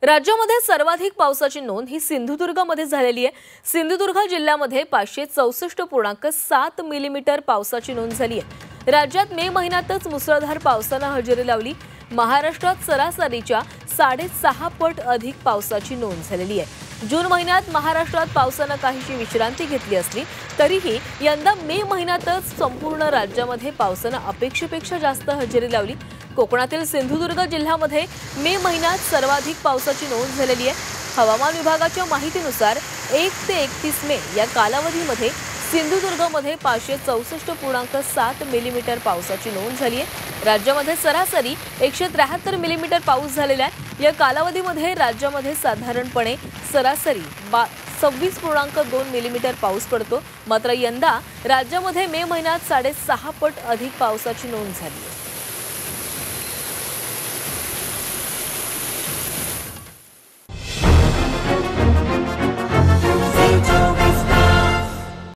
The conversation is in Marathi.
राज्यामध्ये सर्वाधिक पावसाची नोंद ही सिंधुदुर्गमध्ये झालेली आहे। सिंधुदुर्ग जिल्ह्यामध्ये 564.7 मिलीमीटर पावसाची नोंद झाली आहे। राज्यात मे महिन्यातच मुसळधार पावसाने हजेरी लावली। महाराष्ट्रात सरासरीच्या 6.5 पट अधिक पावसाची नोंद झालेली आहे। जून महिन्यात महाराष्ट्रात पावसाने काहीशी विश्रांती घेतली असली तरीही यंदा मे महिन्यातच संपूर्ण राज्यामध्ये पावसाने अपेक्षेपेक्षा जास्त हजेरी लावली। कोकणातील सिंधुदुर्ग जिल्ह्यामध्ये मे महिन्यात सर्वाधिक पावसाची नोंद झालेली आहे। हवामान विभागाच्या माहितीनुसार 1 ते 31 मे या कालावधीमध्ये सिंधुदुर्गमध्ये 564.7 मिलीमीटर पावसाची नोंद झाली आहे। राज्यामध्ये सरासरी 173 मिलीमीटर पाऊस झालेला आहे। या कालावधीमध्ये राज्यामध्ये साधारणपणे सरासरी 26.2 मिलीमीटर पाऊस पडतो। मात्र यंदा राज्यामध्ये मे महिन्यात 6.5 पट अधिक पावसाची नोंद झाली आहे।